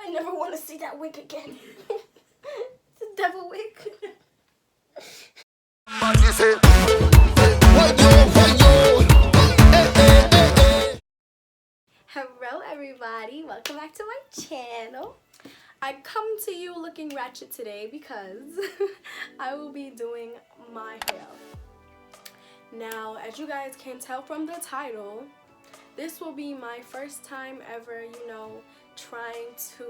I never want to see that wig again. It's a devil wig. Hello everybody, welcome back to my channel. I come to you looking ratchet today because I will be doing my hair. Now, as you guys can tell from the title, this will be my first time ever, trying to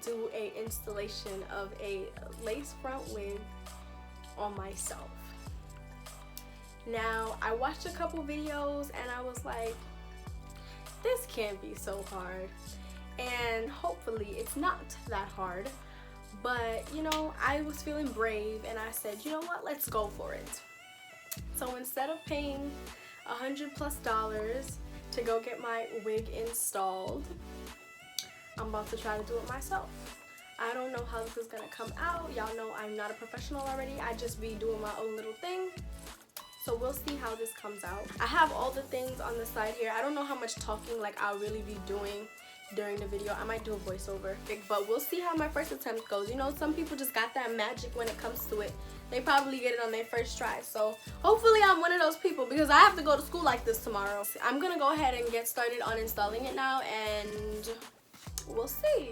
do a installation of a lace front wig on myself. Now, I watched a couple videos and I was like, this can't be so hard. And hopefully it's not that hard. But, I was feeling brave and I said, you know what, let's go for it. So instead of paying $100+ to go get my wig installed, I'm about to try to do it myself. I don't know how this is gonna come out. Y'all know I'm not a professional already. I just be doing my own little thing. So we'll see how this comes out. I have all the things on the side here. I don't know how much talking I'll really be doing during the video. I might do a voiceover, but we'll see how my first attempt goes. Some people just got that magic when it comes to it. They probably get it on their first try. So hopefully I'm one of those people because I have to go to school like this tomorrow. I'm gonna go ahead and get started on installing it now and we'll see.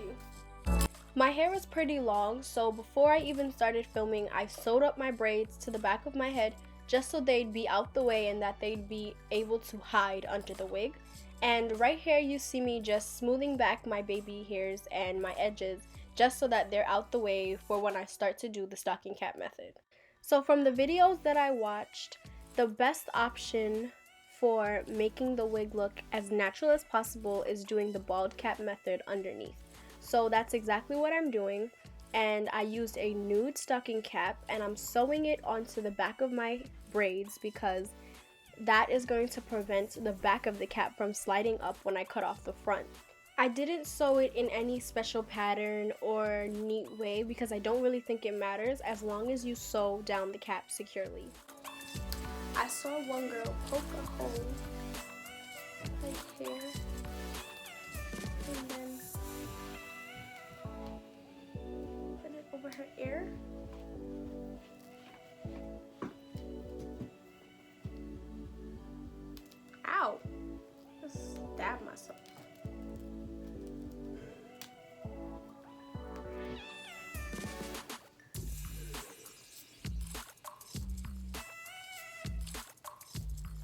My hair is pretty long, so before I even started filming, I sewed up my braids to the back of my head just so they'd be out the way and that they'd be able to hide under the wig. And right here you see me just smoothing back my baby hairs and my edges just so that they're out the way for when I start to do the stocking cap method. So from the videos that I watched, the best option for making the wig look as natural as possible is doing the bald cap method underneath. So that's exactly what I'm doing, and I used a nude stocking cap and I'm sewing it onto the back of my braids because that is going to prevent the back of the cap from sliding up when I cut off the front. I didn't sew it in any special pattern or neat way because I don't really think it matters as long as you sew down the cap securely. I saw one girl poke a hole right here and then put it over her ear. Ow! Just stabbed myself.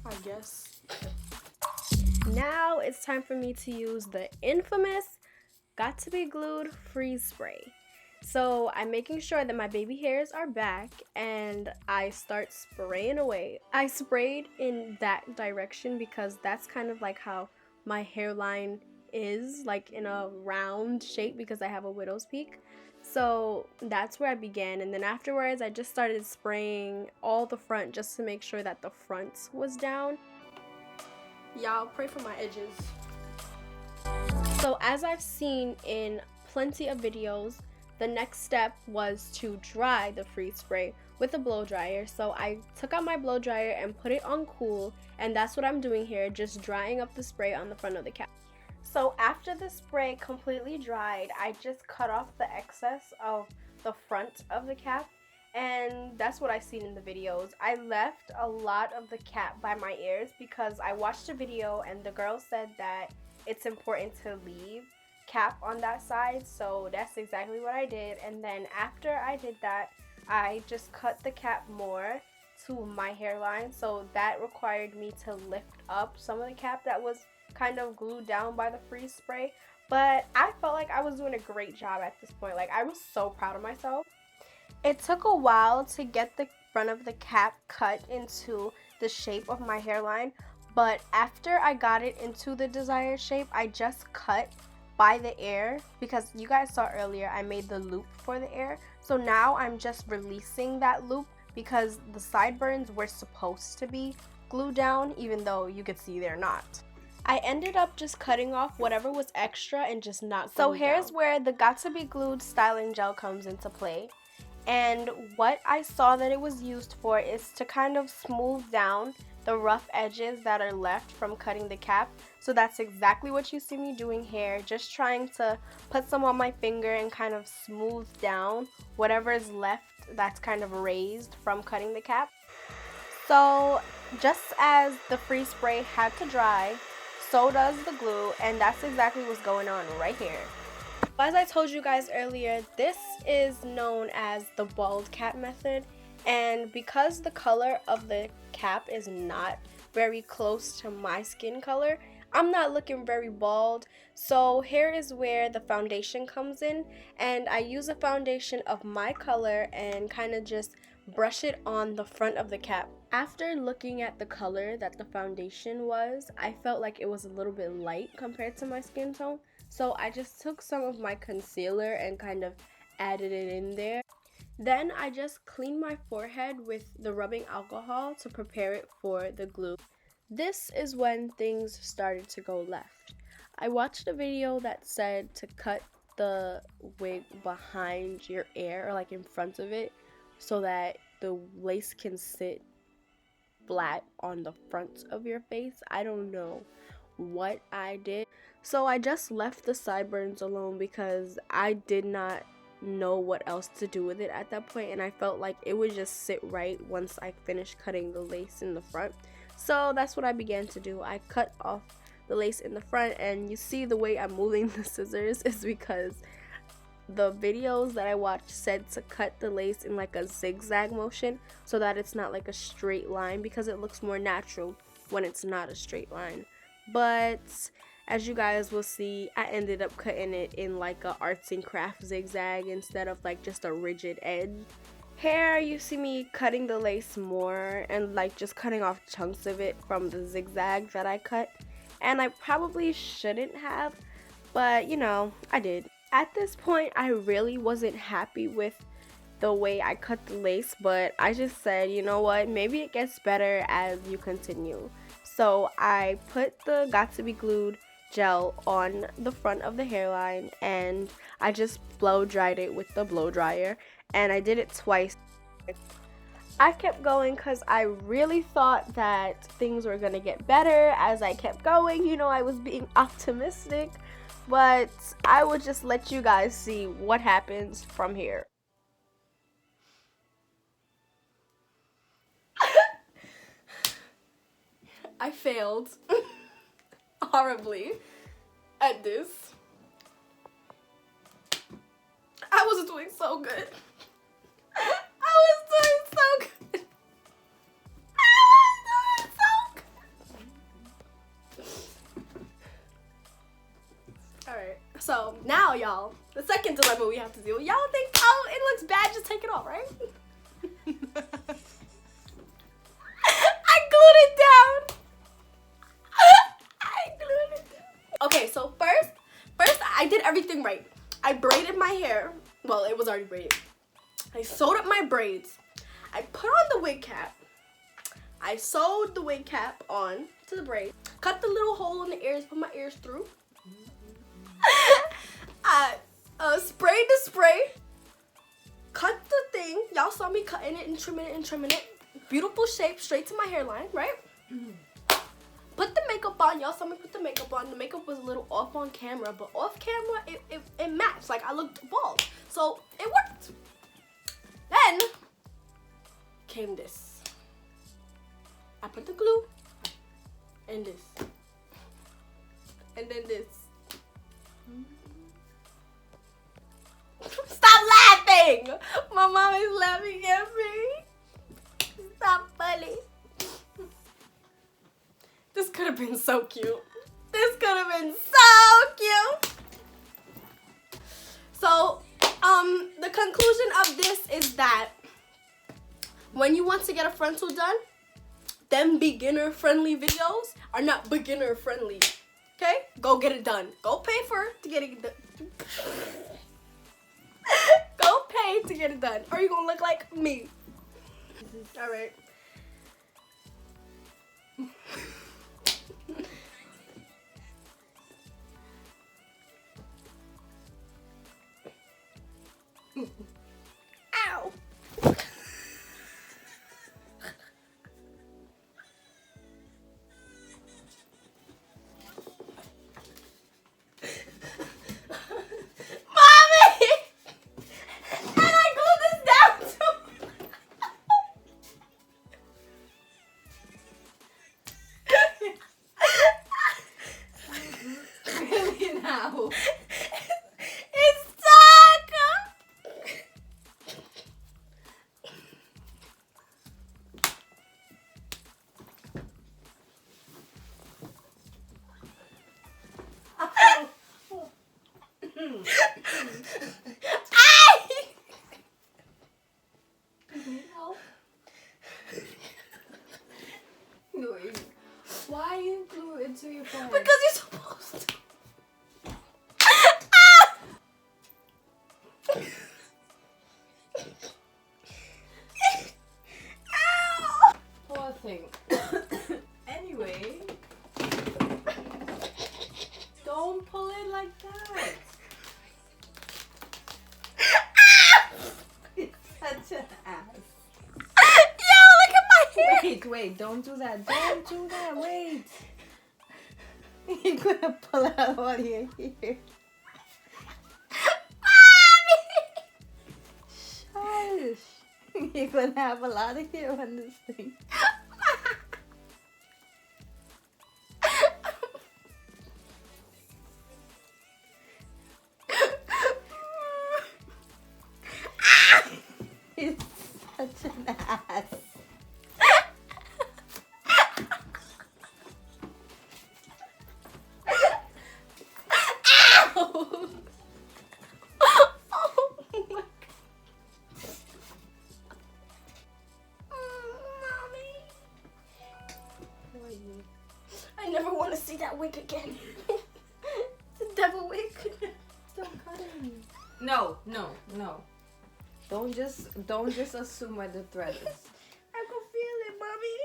I guess. Now it's time for me to use the infamous Got to Be Glued freeze spray. So I'm making sure that my baby hairs are back and I start spraying away. I sprayed in that direction because that's kind of like how my hairline is, like in a round shape because I have a widow's peak. So that's where I began, and then afterwards I just started spraying all the front just to make sure that the front was down. Y'all pray for my edges. So as I've seen in plenty of videos, the next step was to dry the freeze spray with a blow dryer. So I took out my blow dryer and put it on cool, and that's what I'm doing here, just drying up the spray on the front of the cap. So after the spray completely dried, I just cut off the excess of the front of the cap, and that's what I've seen in the videos. I left a lot of the cap by my ears because I watched a video and the girl said that it's important to leave cap on that side, so that's exactly what I did. And then after I did that, I just cut the cap more to my hairline, so that required me to lift up some of the cap that was kind of glued down by the freeze spray, but I felt like I was doing a great job at this point. I was so proud of myself. It took a while to get the front of the cap cut into the shape of my hairline, but after I got it into the desired shape, I just cut by the ear because you guys saw earlier I made the loop for the ear. So now I'm just releasing that loop because the sideburns were supposed to be glued down, even though you could see they're not. I ended up just cutting off whatever was extra and just not glued down. So here's where the Got to Be Glued styling gel comes into play. And what I saw that it was used for is to kind of smooth down the rough edges that are left from cutting the cap. So that's exactly what you see me doing here, just trying to put some on my finger and kind of smooth down whatever is left that's kind of raised from cutting the cap. So just as the free spray had to dry, so does the glue, and that's exactly what's going on right here. As I told you guys earlier, this is known as the bald cap method, and because the color of the cap is not very close to my skin color, I'm not looking very bald. So here is where the foundation comes in, and I use a foundation of my color and kind of just brush it on the front of the cap. After looking at the color that the foundation was, I felt like it was a little bit light compared to my skin tone. So I just took some of my concealer and kind of added it in there. Then I just cleaned my forehead with the rubbing alcohol to prepare it for the glue. This is when things started to go left. I watched a video that said to cut the wig behind your ear, or like in front of it, so that the lace can sit flat on the front of your face. I don't know what I did. So I just left the sideburns alone because I did not know what else to do with it at that point, and I felt like it would just sit right once I finished cutting the lace in the front. So that's what I began to do. I cut off the lace in the front, and you see the way I'm moving the scissors is because the videos that I watched said to cut the lace in like a zigzag motion so that it's not like a straight line, because it looks more natural when it's not a straight line. But as you guys will see, I ended up cutting it in like a arts and crafts zigzag instead of like just a rigid edge. Here you see me cutting the lace more and like just cutting off chunks of it from the zigzag that I cut. And I probably shouldn't have, but you know, I did. At this point, I really wasn't happy with the way I cut the lace, but I just said, you know what, maybe it gets better as you continue. So I put the Got To Be Glued gel on the front of the hairline, and I just blow dried it with the blow dryer, and I did it twice. I kept going because I really thought that things were going to get better as I kept going. You know, I was being optimistic, but I would just let you guys see what happens from here. I failed horribly at this. I was doing so good. I was doing so good. I was doing so good. Alright, so now y'all, the second dilemma we have to deal with. Y'all think, oh, it looks bad, just take it off, right? I glued it down. I glued it down. Okay, so first I did everything right. I braided my hair. Well, it was already braided. I sewed up my braids. I put on the wig cap. I sewed the wig cap on to the braid. Cut the little hole in the ears, put my ears through. I sprayed the spray. Cut the thing. Y'all saw me cutting it and trimming it. Beautiful shape, straight to my hairline, right? Put the makeup on. Y'all saw me put the makeup on. The makeup was a little off on camera, but off camera, it matched. Like, I looked bald. So, it worked. Then came this. I put the glue and this. And then this. Stop laughing! My mom is laughing at me. Stop funny. This could have been so cute. This could have been so cute. So, the conclusion of this is that when you want to get a frontal done, them beginner-friendly videos are not beginner-friendly. Okay? Go get it done. Go pay for it to get it done. Go pay to get it done. Or you're gonna look like me. Alright. Ow. Why you glue it to your phone? Because you're supposed to. Poor thing. Anyway, don't pull it like that. It's such an ass. Yo, look at my hair. Wait, don't do that. Don't do that. Wait. You're gonna pull out all your hair. Shush. You're gonna have a lot of hair on this thing. It's such an ass. I never want to see that wig again. It's a devil wig. Stop cutting. No. Don't just assume where the thread is. I can feel it, mommy.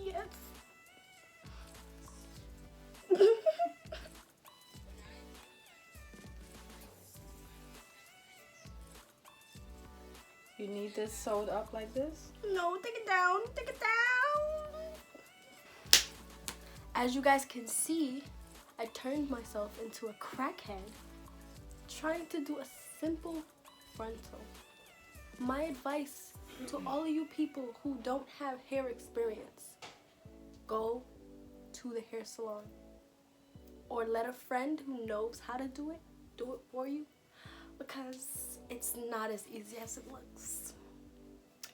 Yes. You need this sewed up like this? No, take it down. Take it down. As you guys can see, I turned myself into a crackhead trying to do a simple frontal. My advice to all of you people who don't have hair experience, go to the hair salon or let a friend who knows how to do it for you, because it's not as easy as it looks.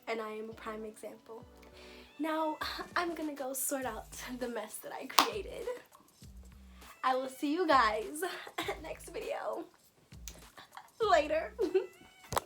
And I am a prime example. Now, I'm gonna go sort out the mess that I created. I will see you guys next video. Later.